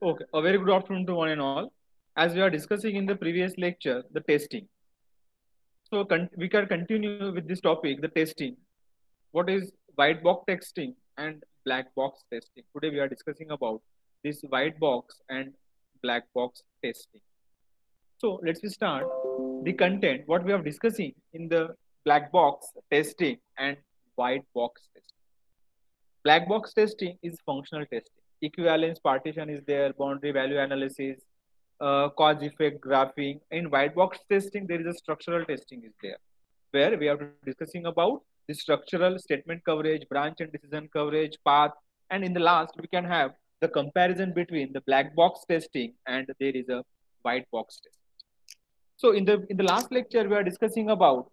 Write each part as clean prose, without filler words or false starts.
Okay, a very good afternoon to one and all. As we are discussing in the previous lecture, the testing. So we can continue with this topic, the testing. What is white box testing and black box testing? Today we are discussing about this white box and black box testing. So let's start the content. What we are discussing in the black box testing and white box testing. Black box testing is functional testing. Equivalence partition is there, boundary value analysis, cause effect graphing. In white box testing, there is a structural testing is there, where we are discussing about the structural statement coverage, branch and decision coverage, path, and in the last we can have the comparison between the black box testing and there is a white box test. So in the last lecture we are discussing about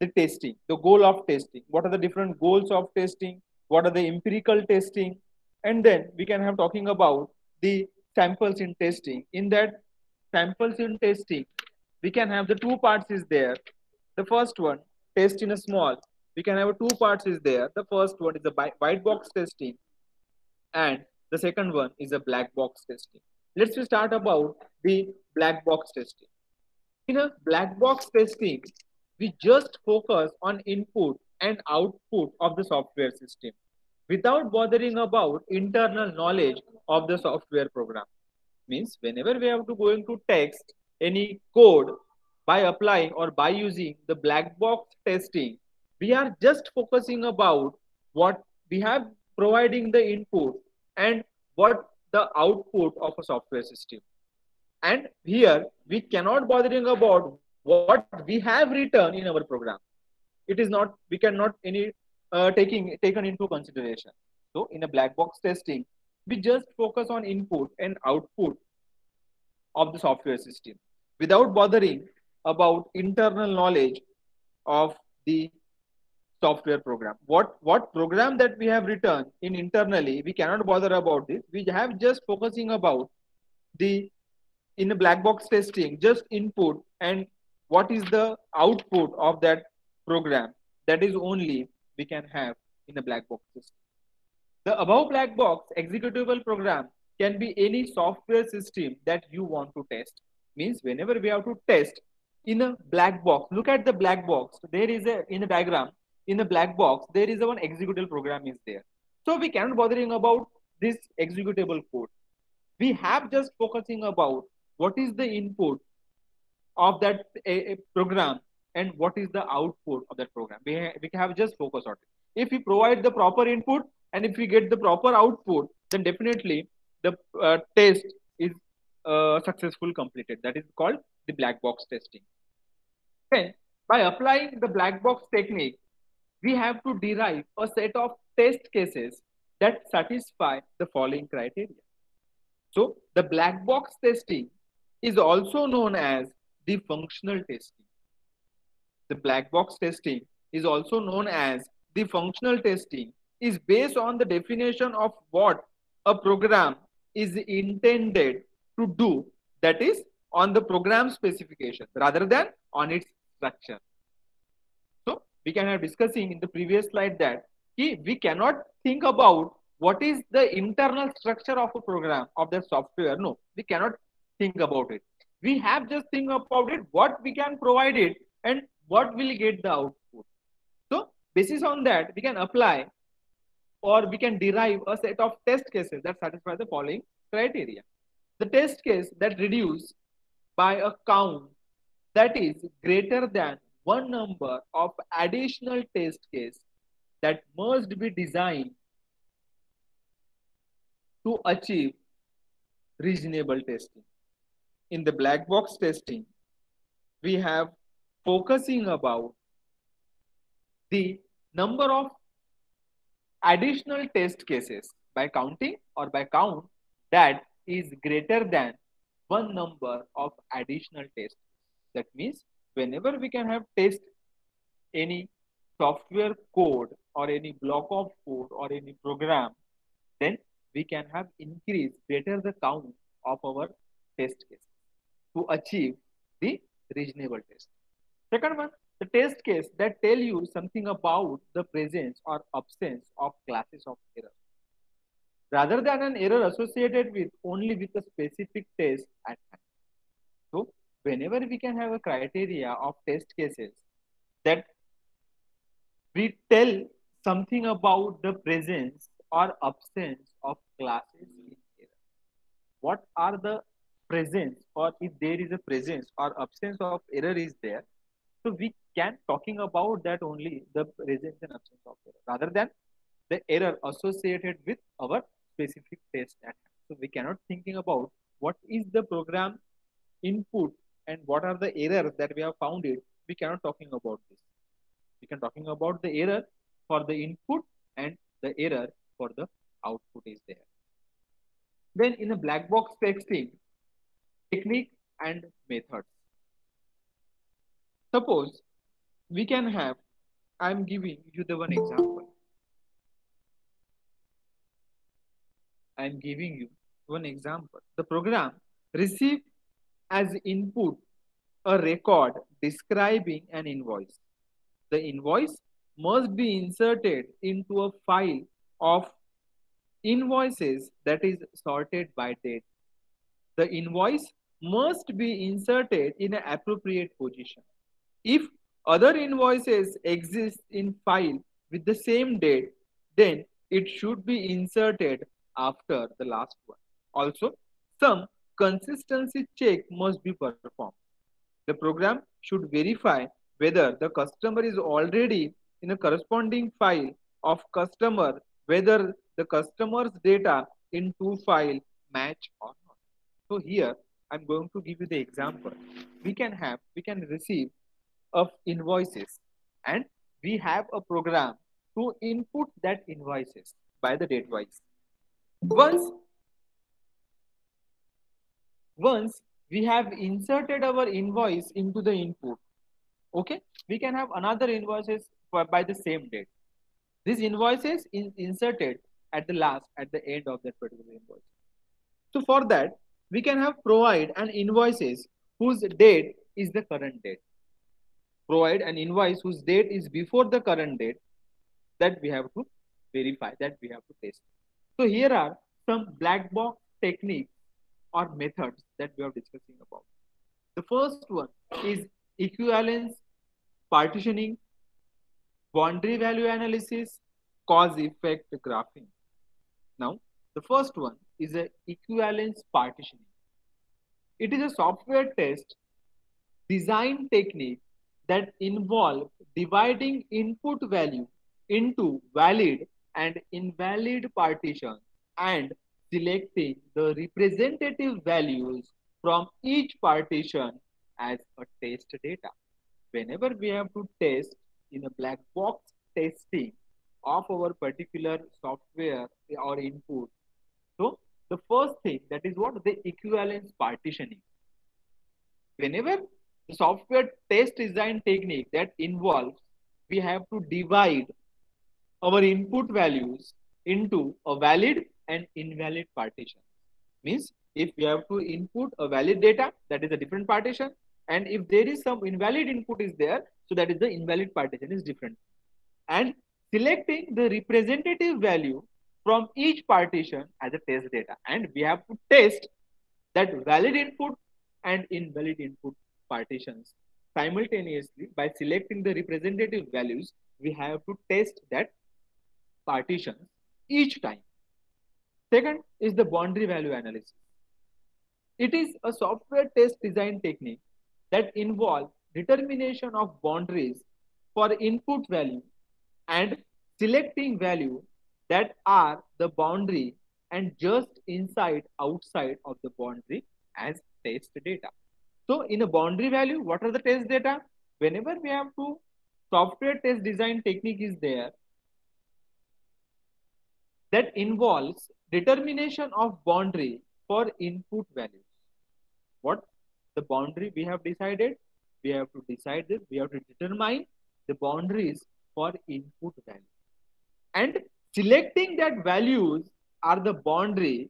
the testing, the goal of testing, what are the different goals of testing, what are the empirical testing, and then we can have talking about the samples in testing. In that samples in testing, we can have the two parts is there. The first one, test in a small. We can have two parts is there. The first one is the white box testing, and the second one is a black box testing. Let's start about the black box testing. In a black box testing, we just focus on input and output of the software system without bothering about internal knowledge of the software program. Means whenever we have to going to text any code by applying or by using the black box testing, we are just focusing about what we have providing the input and what the output of a software system. And here we cannot bothering about what we have written in our program. It is not, we cannot any taken into consideration. So in a black box testing, we just focus on input and output of the software system without bothering about internal knowledge of the software program. What program that we have written in internally, we cannot bother about this. We have just focusing about the in a black box testing just input and what is the output of that program. That is only we can have in a black box system. The above black box executable program can be any software system that you want to test. Means whenever we have to test in a black box, look at the black box. There is a in the diagram in the black box there is a one executable program is there. So we cannot bothering about this executable code. We have just focusing about what is the input of that a program and what is the output of that program. We have just focus on it. If we provide the proper input and if we get the proper output, then definitely the test is successful completed. That is called the black box testing. Then by applying the black box technique, we have to derive a set of test cases that satisfy the following criteria. So the black box testing is also known as the functional testing. The black box testing is also known as the functional testing is based on the definition of what a program is intended to do, that is on the program specification rather than on its structure. So we can have discussing in the previous slide that we cannot think about what is the internal structure of a program of the software. No, we cannot think about it. We have just think about it, what we can provide it and what will get the output. So basis on that, we can apply or we can derive a set of test cases that satisfy the following criteria. The test case that reduce by a count that is greater than one number of additional test case that must be designed to achieve reasonable testing. In the black box testing, we have focusing about the number of additional test cases by counting or by count that is greater than one number of additional tests. That means whenever we can have test any software code or any block of code or any program, then we can have increase better the count of our test cases to achieve the reasonable test. Second one, the test case that tell you something about the presence or absence of classes of error. rather than an error associated with only with a specific test at hand. So whenever we can have a criteria of test cases that we tell something about the presence or absence of classes in error. What are the presence, or if there is a presence or absence of error is there, so we can talking about that only the presence and absence of error rather than the error associated with our specific test at hand. So we cannot thinking about what is the program input and what are the errors that we have found it. We cannot talking about this. We can talking about the error for the input and the error for the output is there. Then in a black box testing, technique and methods. Suppose we can have, I'm giving you the one example. I'm giving you one example. The program receive as input a record describing an invoice. The invoice must be inserted into a file of invoices that is sorted by date. The invoice must be inserted in an appropriate position. If other invoices exist in file with the same date, then it should be inserted after the last one. Also, some consistency check must be performed. The program should verify whether the customer is already in a corresponding file of customer, whether the customer's data in two file match or not. So here I'm going to give you the example. We can receive of invoices and we have a program to input that invoices by the date wise. Once we have inserted our invoice into the input, okay, we can have another invoices by the same date. These invoices inserted at the end of that particular invoice. So for that, we can have provide an invoices whose date is the current date. Provide an invoice whose date is before the current date, that we have to verify, that we have to test. So here are some black box techniques or methods that we are discussing about. The first one is equivalence partitioning, boundary value analysis, cause effect graphing. Now, the first one is a equivalence partitioning. It is a software test design technique that involve dividing input value into valid and invalid partitions and selecting the representative values from each partition as a test data. Whenever we have to test in a black box testing of our particular software or input, so the first thing, that is what the equivalence partitioning. Whenever the software test design technique that involves, we have to divide our input values into a valid and invalid partition. Means if we have to input a valid data, that is a different partition, and if there is some invalid input is there, so that is the invalid partition is different. And selecting the representative value from each partition as a test data, and we have to test that valid input and invalid input partitions simultaneously. By selecting the representative values, we have to test that partition each time. Second is the boundary value analysis. It is a software test design technique that involves determination of boundaries for input value and selecting value that are the boundary and just inside outside of the boundary as test data. So in a boundary value, what are the test data? Whenever we have to software test design technique is there that involves determination of boundary for input values. What the boundary we have decided? We have to decide this. We have to determine the boundaries for input value. And selecting that values are the boundary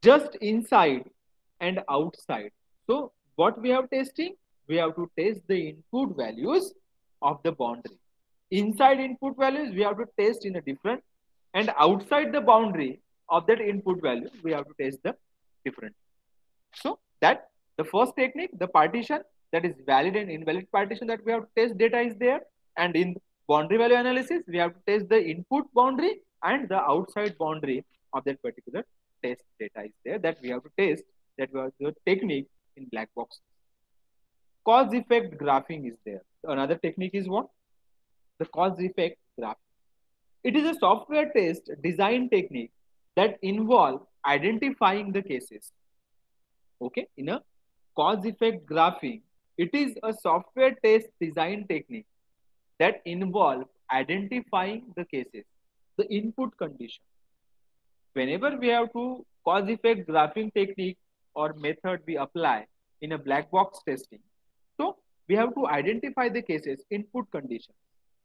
just inside and outside. So what we have testing? We have to test the input values of the boundary. Inside input values, we have to test in a different, and outside the boundary of that input value, we have to test the different. So that the first technique, the partition, that is valid and invalid partition that we have to test data is there. And in boundary value analysis, we have to test the input boundary and the outside boundary of that particular test data is there that we have to test. That was the technique in black box. Cause effect graphing is there. Another technique is what? The cause effect graph. It is a software test design technique that involve identifying the cases. Okay, in a cause effect graphing, it is a software test design technique that involve identifying the cases, the input condition. Whenever we have to cause effect graphing technique or method we apply in a black box testing, so we have to identify the cases, input condition,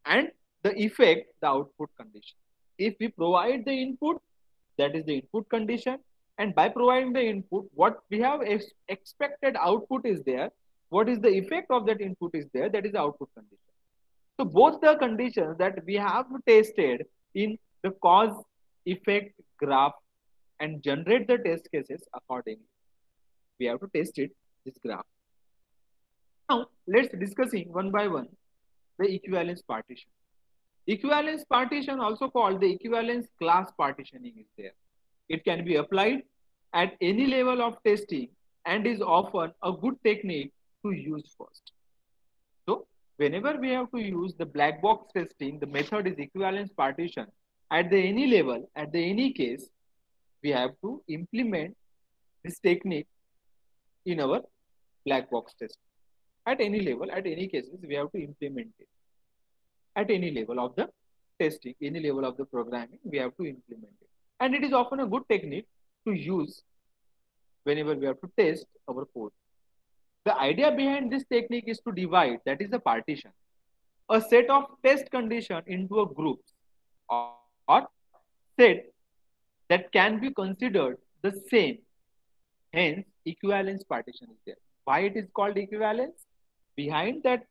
and the effect, the output condition. If we provide the input, that is the input condition, and by providing the input, what we have expected output is there, what is the effect of that input is there, that is the output condition. So both the conditions that we have tested in the cause effect graph and generate the test cases accordingly. We have to test it, this graph. Now let's discussing one by one the equivalence partition. Equivalence partition, also called the equivalence class partitioning, is there. It can be applied at any level of testing and is often a good technique to use first. So whenever we have to use the black box testing, the method is equivalence partition. At the any level, at the any case, we have to implement this technique in our black box test. At any level, at any cases, we have to implement it. At any level of the testing, any level of the programming, we have to implement it. And it is often a good technique to use whenever we have to test our code. The idea behind this technique is to divide, that is a partition, a set of test condition into a groups or set that can be considered the same. Hence, equivalence partition is there. Why it is called equivalence? Behind that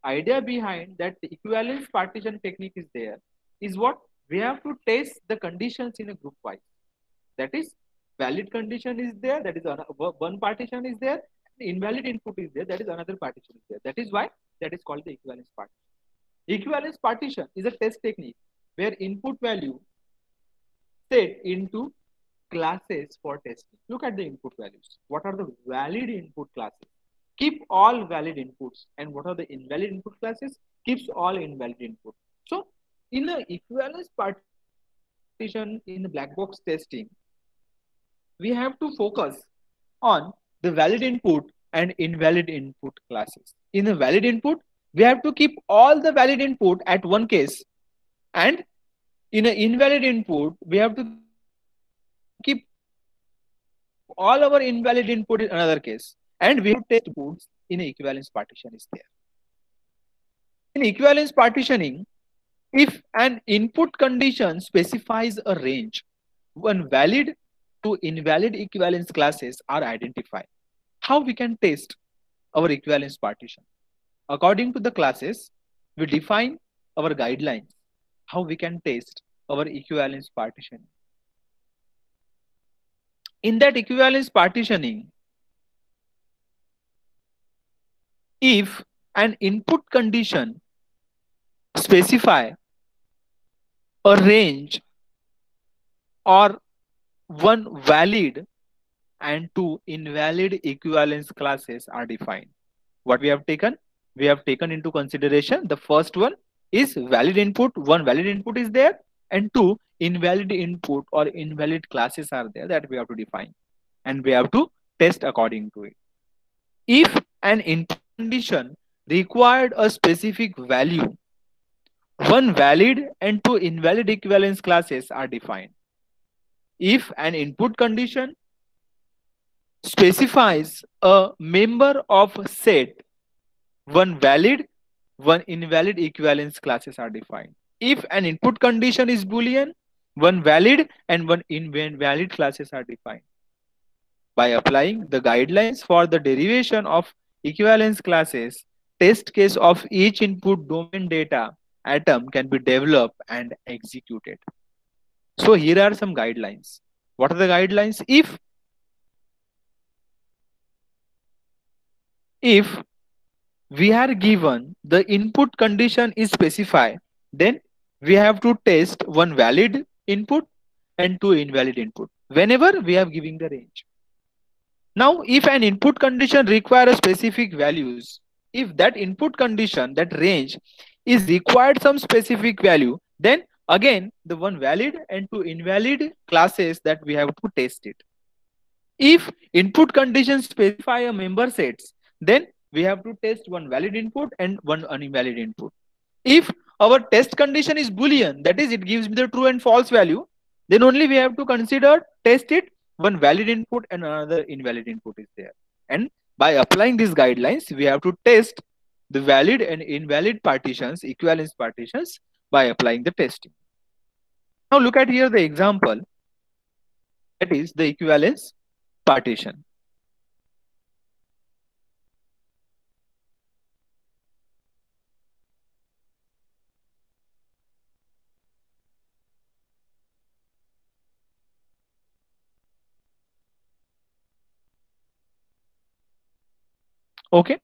idea behind that the equivalence partition technique is there is what? We have to test the conditions in a group wise. That is, valid condition is there, that is one partition is there, invalid input is there, that is another partition is there. That is why that is called the equivalence partition. Equivalence partition is a test technique where input value set into classes for testing. Look at the input values. What are the valid input classes? Keep all valid inputs. And what are the invalid input classes? Keeps all invalid input. So in the equivalence partition in the black box testing, we have to focus on the valid input and invalid input classes. In the valid input, we have to keep all the valid input at one case, and in an invalid input, we have to keep all our invalid input in another case, and we have to test inputs in equivalence partition is there. In equivalence partitioning, if an input condition specifies a range, one valid to invalid equivalence classes are identified. How we can test our equivalence partition? According to the classes, we define our guidelines, how we can test our equivalence partition. In that equivalence partitioning, if an input condition specify a range or one valid and two invalid equivalence classes are defined. What we have taken? We have taken into consideration the first one is valid input, one valid input is there, and two invalid input or invalid classes are there that we have to define, and we have to test according to it. If an input condition required a specific value, one valid and two invalid equivalence classes are defined. If an input condition specifies a member of a set, one valid, one invalid equivalence classes are defined. If an input condition is Boolean, one valid and one invalid classes are defined. By applying the guidelines for the derivation of equivalence classes, test case of each input domain data atom can be developed and executed. So here are some guidelines. What are the guidelines? If we are given the input condition is specified, then we have to test one valid input and two invalid input whenever we are giving the range. Now, if an input condition requires specific values, if that input condition, that range is required some specific value, then again the one valid and two invalid classes that we have to test it. If input conditions specify a member sets, then we have to test one valid input and one invalid input. If our test condition is boolean, that is it gives me the true and false value, then only we have to consider test it one valid input and another invalid input is there. And by applying these guidelines, we have to test the valid and invalid partitions, equivalence partitions, by applying the testing. Now look at here the example, that is the equivalence partition. Okay.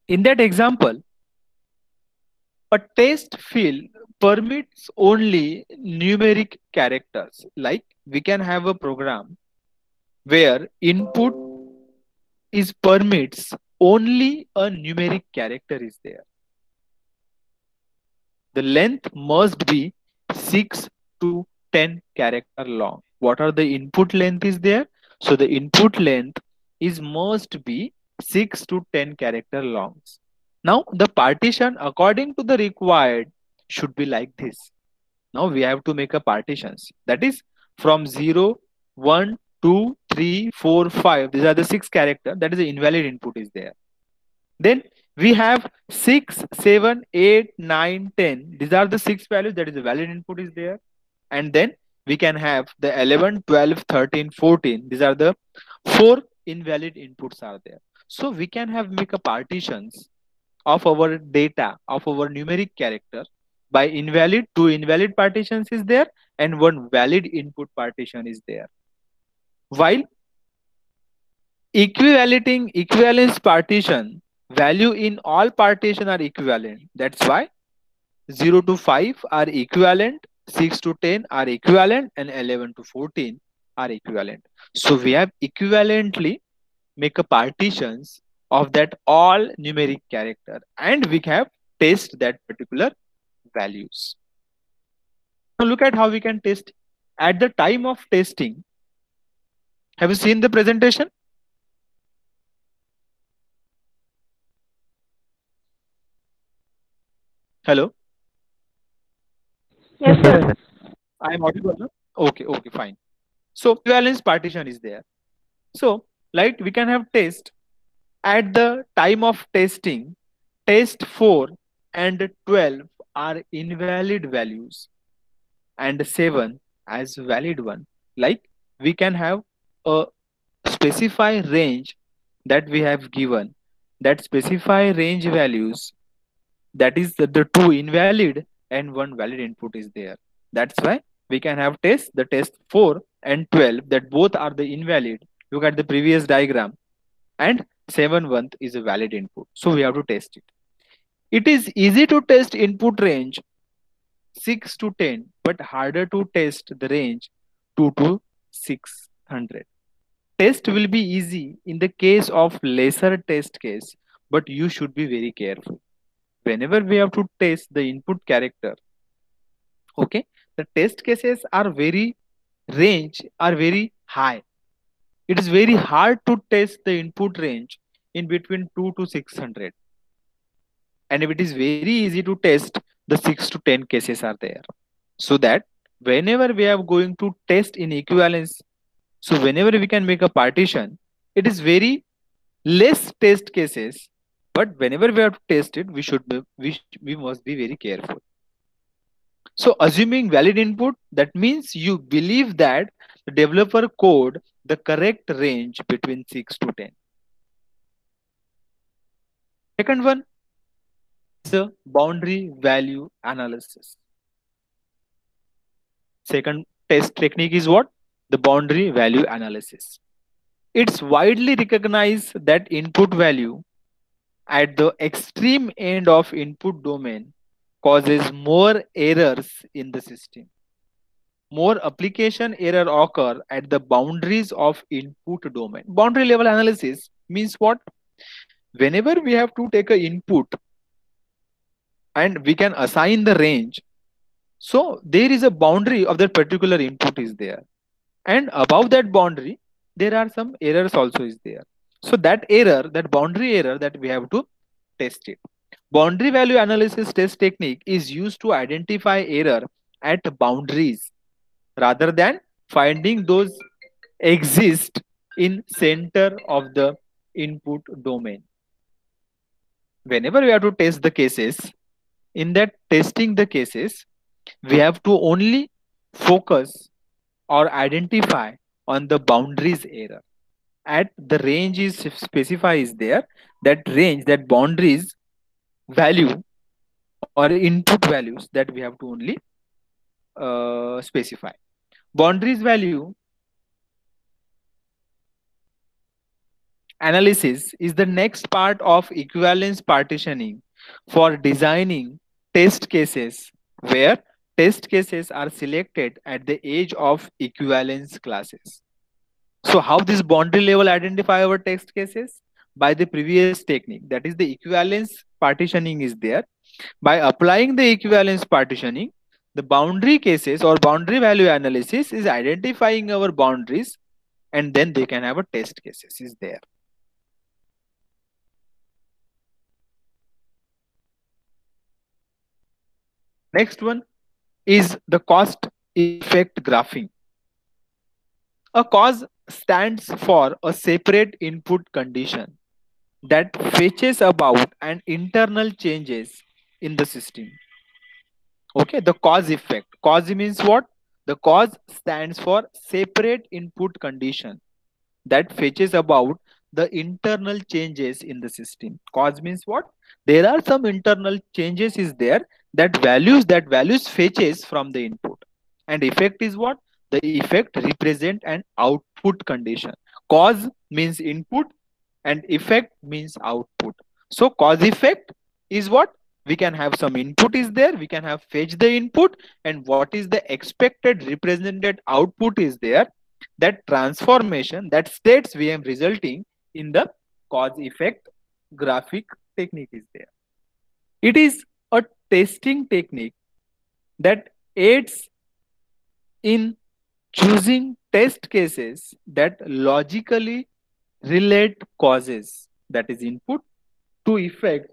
In that example, a test field permits only numeric characters. Like we can have a program where input is permits only a numeric character is there. The length must be 6 to 10 character long. What are the input length is there? So the input length is must be 6 to 10 character longs. Now the partition according to the required should be like this. Now we have to make a partitions, that is from 0, 1, 2, 3, 4, 5. These are the 6 character, that is the invalid input is there. Then we have 6, 7, 8, 9, 10. These are the 6 values, that is the valid input is there. And then we can have the 11, 12, 13, 14. These are the 4 invalid inputs are there. So we can have make a partitions of our data of our numeric character by invalid, 2 invalid partitions is there and 1 valid input partition is there. While equivalence partition, value in all partition are equivalent. That's why 0 to 5 are equivalent, 6 to 10 are equivalent, and 11 to 14 are equivalent. So we have equivalently make a partitions of that all numeric character and we have test that particular values. Now look at how we can test. At the time of testing, have you seen the presentation? Hello? Yes, sir. I am audible, no? Okay, fine. So equivalence partition is there. So like we can have test at the time of testing, test 4 and 12 are invalid values and 7 as valid one. Like we can have a specify range that we have given, that specify range values, that is the 2 invalid and 1 valid input is there. That's why we can have the test 4 and 12 that both are the invalid. Look at the previous diagram, and 7 is a valid input. So we have to test it. It is easy to test input range 6 to 10, but harder to test the range 2 to 600. Test will be easy in the case of lesser test case, but you should be very careful. Whenever we have to test the input character, okay, the test cases are very high. It is very hard to test the input range in between 2 to 600. And it is very easy to test the 6 to 10 cases are there. So that whenever we are going to test in equivalence, so whenever we can make a partition, it is very less test cases, but whenever we have to test it, we must be very careful. So assuming valid input, that means you believe that the developer code the correct range between 6 to 10. Second one is a boundary value analysis. Second test technique is what? The boundary value analysis. It's widely recognized that input value at the extreme end of input domain causes more errors in the system. More application error occur at the boundaries of input domain. Boundary level analysis means what? Whenever we have to take a input and we can assign the range, so there is a boundary of that particular input is there, and above that boundary there are some errors also is there. So that error, that boundary error, that we have to test it. Boundary value analysis test technique is used to identify error at boundaries rather than finding those exist in center of the input domain. Whenever we have to test the cases, in that testing the cases, we have to only focus or identify on the boundaries error. At the range is specified is there, that range, that boundaries value or input values, that we have to only specify. Boundaries value analysis is the next part of equivalence partitioning for designing test cases, where test cases are selected at the edge of equivalence classes. So how this boundary level identify our test cases? By the previous technique, that is the equivalence partitioning is there. By applying the equivalence partitioning, the boundary cases or boundary value analysis is identifying our boundaries, and then they can have a test cases is there. Next one is the cause effect graphing. A cause stands for a separate input condition that fetches about an internal changes in the system. Okay, the cause effect. Cause means what? The cause stands for separate input condition that fetches about the internal changes in the system. Cause means what? There are some internal changes is there, that values fetches from the input. And effect is what? The effect represent an output condition. Cause means input and effect means output. So cause effect is what? We can have some input is there, we can have fetch the input, and what is the expected represented output is there. That transformation, that states VM resulting in the cause effect graphic technique is there. It is a testing technique that aids in choosing test cases that logically relate causes, that is input, to effect,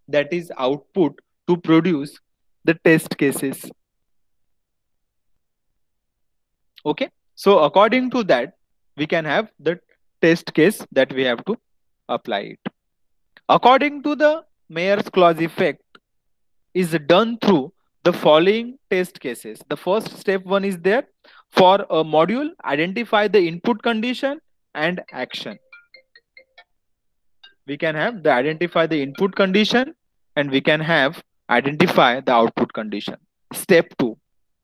that is output, to produce the test cases. Okay, so according to that, we can have the test case that we have to apply it. According to the Mayer's clause effect is done through the following test cases. The first step one is there. For a module, identify the input condition and action. We can have the identify the input condition, and we can have identify the output condition. Step 2,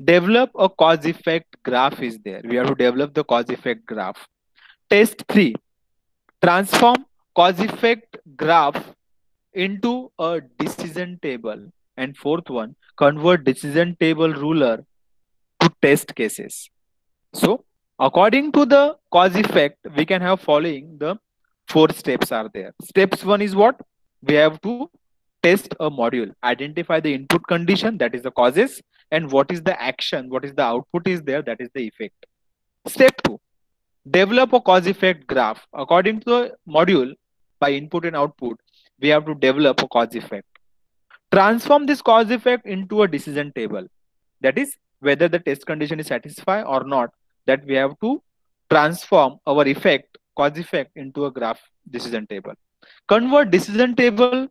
develop a cause effect graph is there. We have to develop the cause effect graph. Test 3, transform cause effect graph into a decision table. And fourth one, convert decision table ruler to test cases. So according to the cause effect, we can have following the 4 steps are there. Steps 1 is what? We have to test a module, identify the input condition, that is the causes, and what is the action, what is the output is there, that is the effect. Step 2, develop a cause effect graph. According to the module, by input and output, we have to develop a cause effect. Transform this cause effect into a decision table. That is whether the test condition is satisfied or not, that we have to transform our effect, cause effect, into a graph decision table. Convert decision table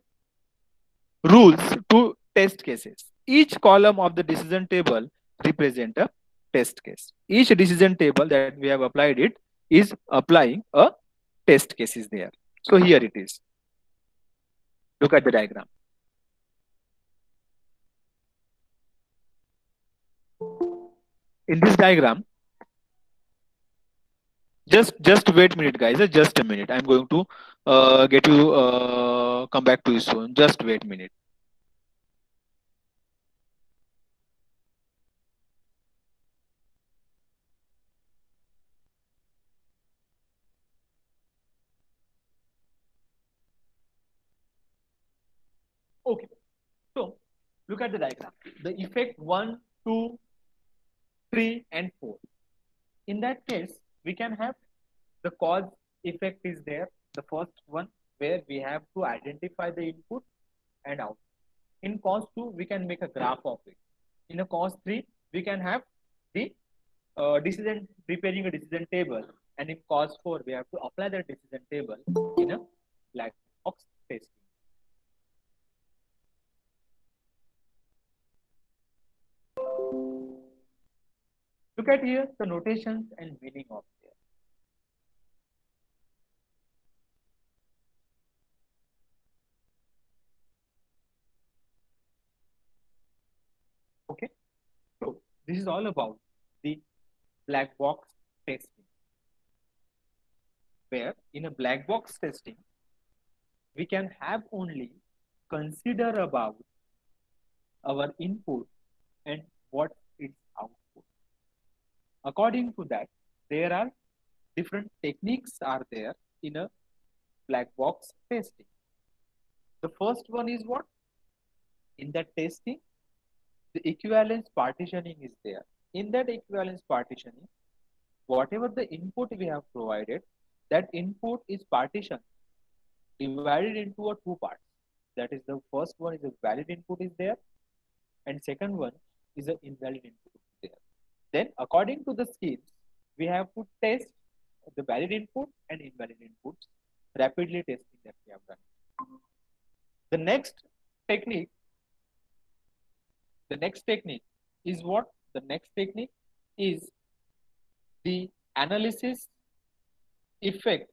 rules to test cases. Each column of the decision table represent a test case. Each decision table that we have applied it is applying a test case is there. So here it is. Look at the diagram. In this diagram, just wait a minute, guys. Just a minute. I'm going to get you come back to you soon. Just wait a minute. Okay. So look at the diagram. The effect 1, 2, 3, and 4. In that case, we can have the cause effect is there. The first one where we have to identify the input and output. In cause 2, we can make a graph of it. In a cause 3, we can have the decision preparing a decision table, and in cause 4, we have to apply that decision table in a black box testing. Look at here the notations and meaning of there. Okay, so this is all about the black box testing, where in a black box testing we can have only consider about our input and what its output. According to that, there are different techniques are there in a black box testing. The first one is what? In that testing, the equivalence partitioning is there. In that equivalence partitioning, whatever the input we have provided, that input is partitioned, divided into a two parts. That is, the first one is a valid input is there, and second one is an invalid input there. Then, according to the schemes, we have to test the valid input and invalid inputs, rapidly testing that we have done. The next technique, the next technique is what? The next technique is the analysis effect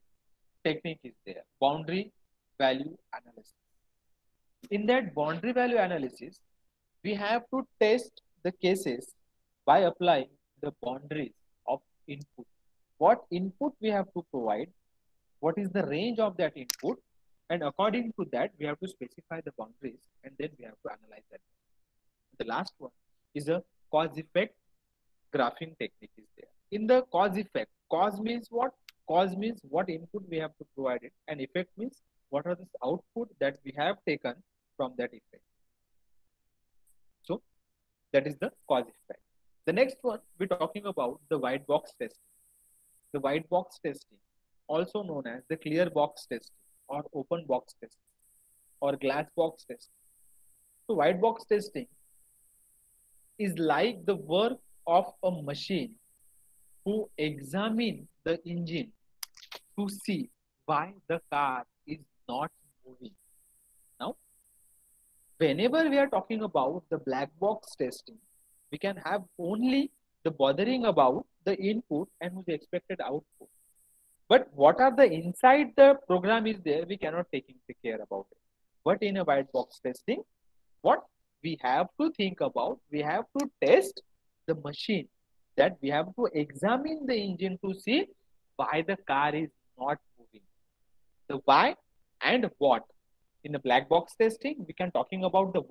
technique is there, boundary value analysis. In that boundary value analysis, we have to test the cases by applying the boundaries of input. What input we have to provide, what is the range of that input, and according to that, we have to specify the boundaries, and then we have to analyze that. The last one is a cause effect graphing technique is there. In the cause effect, cause means what? Cause means what input we have to provide it, and effect means what are the output that we have taken from that effect. So that is the cause effect. The next one we're talking about the white box testing. The white box testing, also known as the clear box testing or open box testing or glass box testing. So white box testing is like the work of a machine who examine the engine to see why the car is not moving. Now, whenever we are talking about the black box testing, we can have only the bothering about the input and the expected output. But what are the inside the program is there, we cannot taking care about it. But in a white box testing, what we have to think about, we have to test the machine, that we have to examine the engine to see why the car is not moving. The why and what. In the black box testing, we can talking about the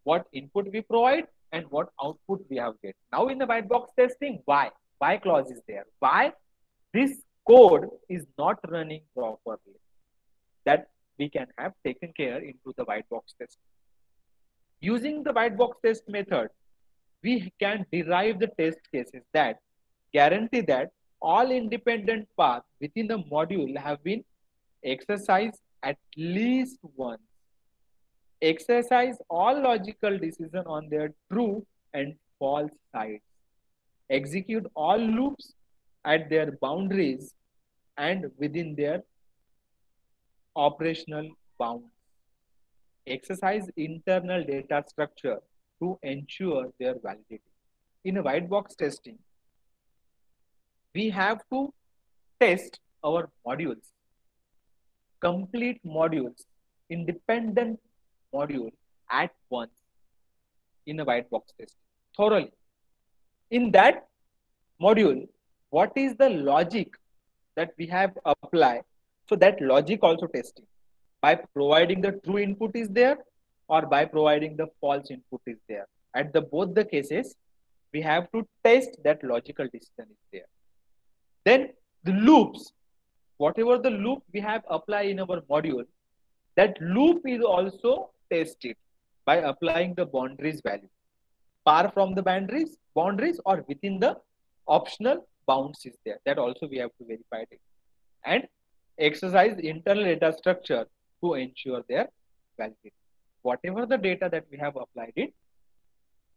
what input we provide and what output we have get. Now in the white box testing, why clause is there, why this code is not running properly, that we can have taken care into the white box test. Using the white box test method, we can derive the test cases that guarantee that all independent paths within the module have been exercised at least once. Exercise all logical decision on their true and false sides. Execute all loops at their boundaries and within their operational bounds. Exercise internal data structure to ensure their validity. In a white box testing, we have to test our modules, complete modules, independent module at once in a white box testing thoroughly. In that, module, what is the logic that we have applied. So that logic also testing by providing the true input is there or by providing the false input is there. At the both the cases, we have to test that logical decision is there. Then the loops, whatever the loop we have applied in our module, that loop is also tested by applying the boundaries value, far from the boundaries or within the optional bounds is there. That also we have to verify it and exercise internal data structure to ensure their validity. Whatever the data that we have applied it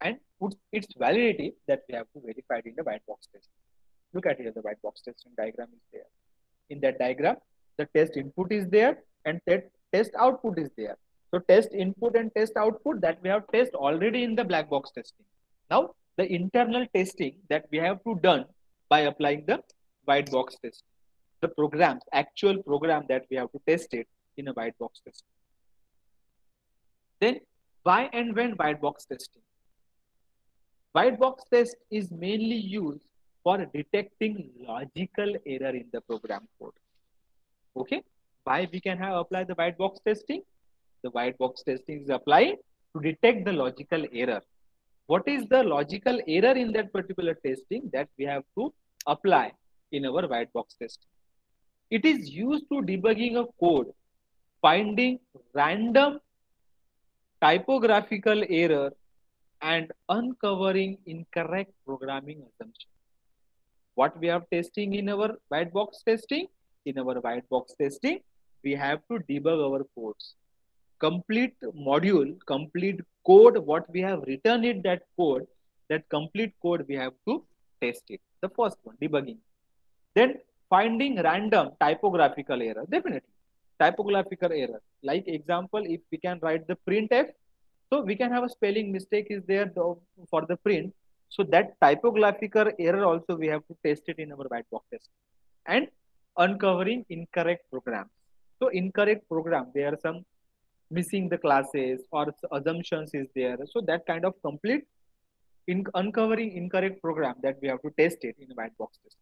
and put its validity that we have to verify it in the white box test. Look at here, the white box testing diagram is there. In that diagram, the test input is there and test output is there. So test input and test output that we have test already in the black box testing. Now the internal testing that we have to done by applying the white box test. The programs, actual program that we have to test it in a white box testing. Then why and when white box testing? White box test is mainly used for detecting logical error in the program code. Okay, why we can have apply the white box testing? The white box testing is applied to detect the logical error. What is the logical error in that particular testing that we have to apply in our white box testing? It is used to debugging a code, finding random typographical error and uncovering incorrect programming assumptions. What we are testing in our white box testing? In our white box testing, we have to debug our codes. Complete module, complete code, what we have written in that code, that complete code we have to test it. The first one, debugging. Then finding random typographical error, definitely. Typographical error. Like example, if we can write the printf, so we can have a spelling mistake is there for the print. So that typographical error also we have to test it in our white box test. And uncovering incorrect programs. So incorrect program, there are some missing the classes or assumptions is there. So that kind of complete in uncovering incorrect program that we have to test it in a white box test.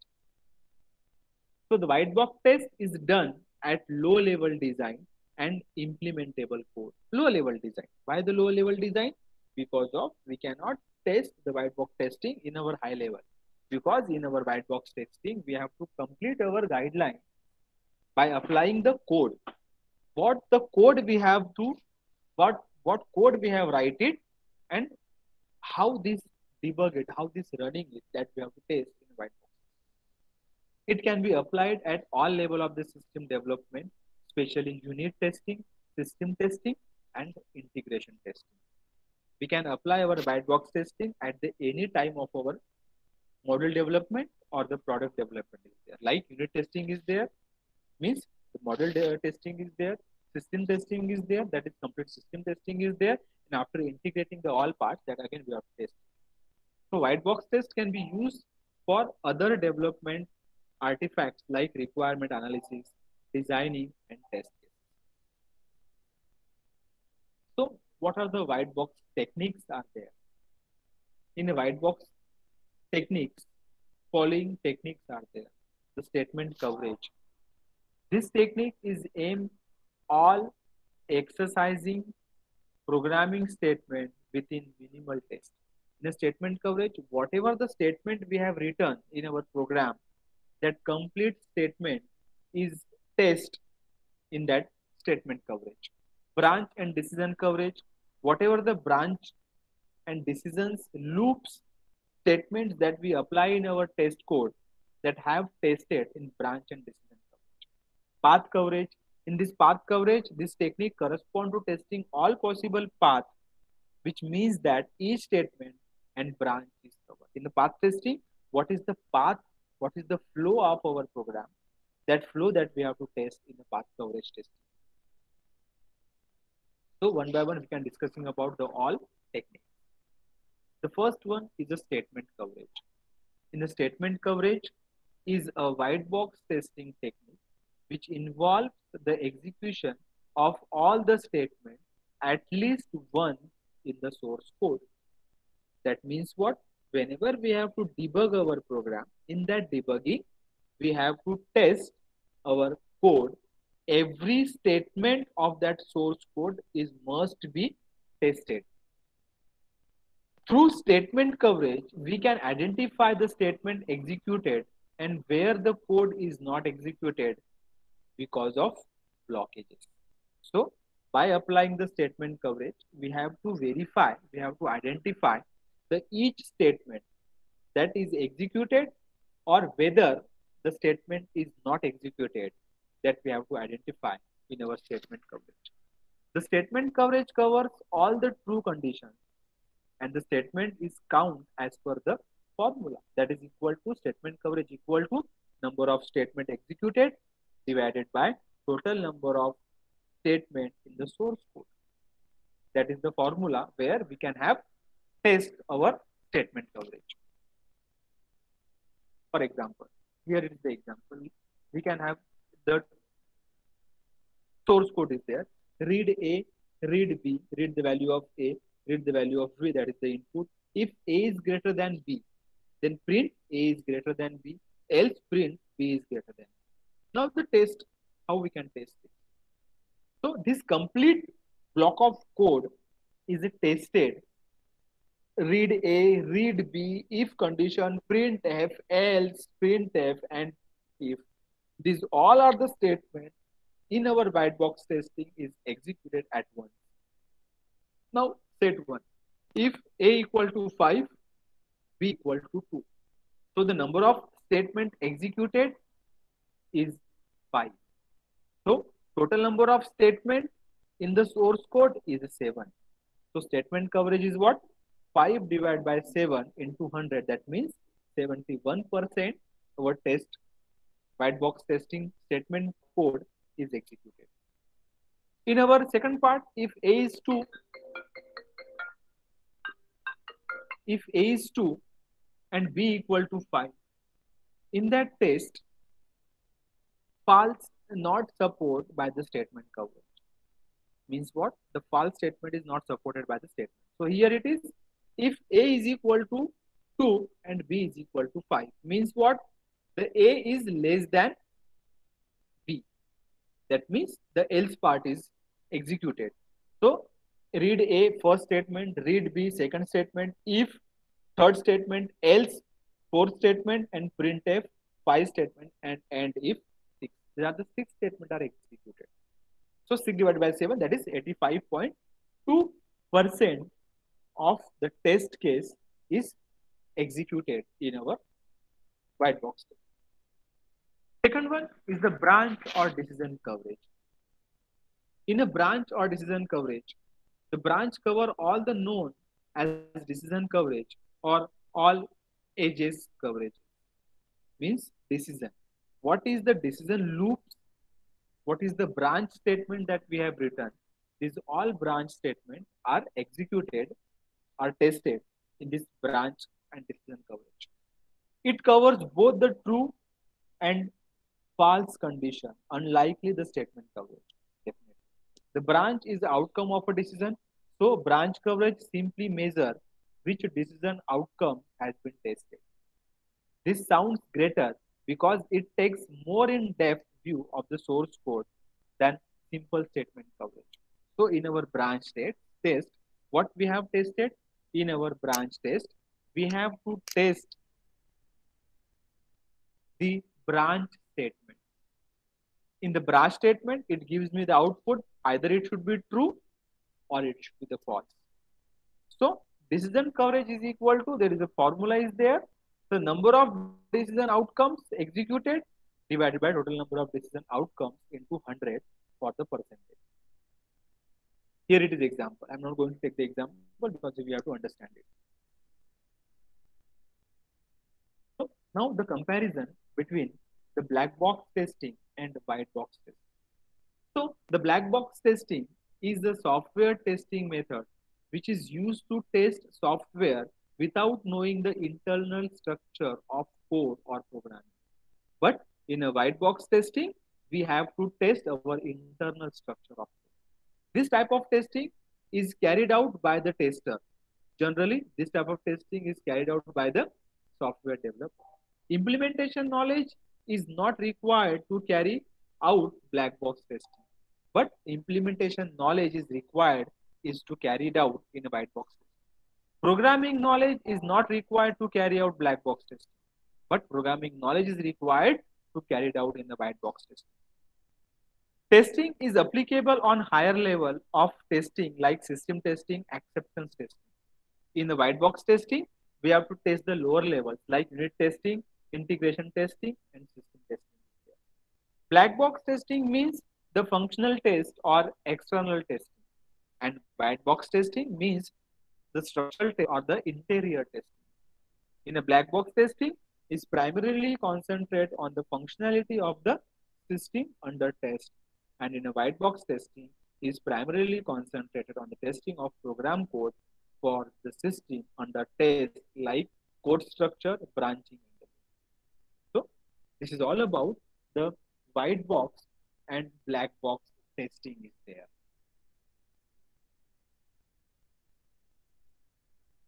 So the white box test is done at low level design and implementable code. Low level design. Why the low level design? Because of we cannot test the white box testing in our high level. Because in our white box testing, we have to complete our guideline by applying the code. What the code we have to, what code we have write it, and how this debug it, how this running it, that we have to test in white box. It can be applied at all level of the system development, especially unit testing, system testing, and integration testing. We can apply our white box testing at the any time of our model development or the product development is there. Like unit testing is there, means the model testing is there, system testing is there, that is complete system testing is there, and after integrating the all parts, that again we have to test. So white box test can be used for other development artifacts like requirement analysis, designing, and test cases. So what are the white box techniques are there? In a white box techniques, following techniques are there. The statement coverage. This technique is aimed all exercising programming statement within minimal test. In a statement coverage, whatever the statement we have written in our program, that complete statement is test in that statement coverage. Branch and decision coverage, whatever the branch and decisions loops statements that we apply in our test code that have tested in branch and decision coverage. Path coverage. In this path coverage, this technique corresponds to testing all possible paths, which means that each statement and branch is covered. In the path testing, what is the path? What is the flow of our program? That flow that we have to test in the path coverage testing. So one by one, we can discussing about the all techniques. The first one is a statement coverage. In the statement coverage is a white box testing technique which involves the execution of all the statements at least once in the source code. That means what? whenever we have to debug our program, in that debugging, we have to test our code. Every statement of that source code is must be tested. Through statement coverage, we can identify the statement executed and where the code is not executed because of blockages. So, by applying the statement coverage, we have to verify, we have to identify the each statement that is executed or whether the statement is not executed, that we have to identify in our statement coverage. The statement coverage covers all the true conditions and the statement is count as per the formula, that is equal to statement coverage equal to number of statement executed divided by total number of statement in the source code. That is the formula where we can have test our statement coverage. For example, here is the example. We can have the source code is there. Read A, read B, read the value of A, read the value of B, that is the input. If A is greater than B, then print A is greater than B, else print B is greater than B. Now the test, how we can test it. So this complete block of code is tested. Read A, read B, if condition, print F, else, print F, and if. These all are the statements in our white box testing is executed at once. Now set 1. If A equal to 5, B equal to 2. So the number of statement executed is 5. So total number of statement in the source code is 7. So statement coverage is what? 5 divided by 7 into 100. That means 71% our test white box testing statement code is executed. In our second part, if A is 2, and B equal to 5, in that test, false not support by the statement coverage. Means what? The false statement is not supported by the statement. So here it is, if A is equal to 2 and B is equal to 5, means what? The A is less than B. That means the else part is executed. So read A first statement, read B second statement, if third statement, else fourth statement, and printf 5 statement, and if 6. These are the 6 statements are executed. So 6 divided by 7, that is 85.2% of the test case is executed in our white box test. Second one is the branch or decision coverage. In a branch or decision coverage, the branch cover all the known as decision coverage or all edges coverage. Means decision. What is the decision loops? What is the branch statement that we have written? These all branch statements are executed or tested in this branch and decision coverage. It covers both the true and false condition, unlikely the statement coverage. Definitely. The branch is the outcome of a decision. So branch coverage simply measure which decision outcome has been tested. This sounds greater because it takes more in-depth view of the source code than simple statement coverage. So in our branch test, what we have tested in our branch test, we have to test the branch statement. In the branch statement, it gives me the output, either it should be true or it should be the false. So decision coverage is equal to, there is a formula is there, the number of decision outcomes executed divided by total number of decision outcomes into 100 for the percentage. Here it is example. I'm not going to take the example because we have to understand it. So now the comparison between the black box testing and the white box testing. So the black box testing is the software testing method which is used to test software without knowing the internal structure of code or programming. But in a white box testing, we have to test our internal structure of code. This type of testing is carried out by the tester. Generally, this type of testing is carried out by the software developer. Implementation knowledge is not required to carry out black box testing, but implementation knowledge is required is to carry it out in a white box testing. Programming knowledge is not required to carry out black box testing, but programming knowledge is required to carry it out in the white box testing. Testing is applicable on higher level of testing like system testing, acceptance testing. In the white box testing, we have to test the lower levels like unit testing, integration testing, and system testing. Black box testing means the functional test or external testing, and white box testing means the structural test or the interior testing. In a black box testing, is primarily concentrate on the functionality of the system under test, and in a white box testing is primarily concentrated on the testing of program code for the system under test like code structure, branching. So this is all about the white box and black box testing is there.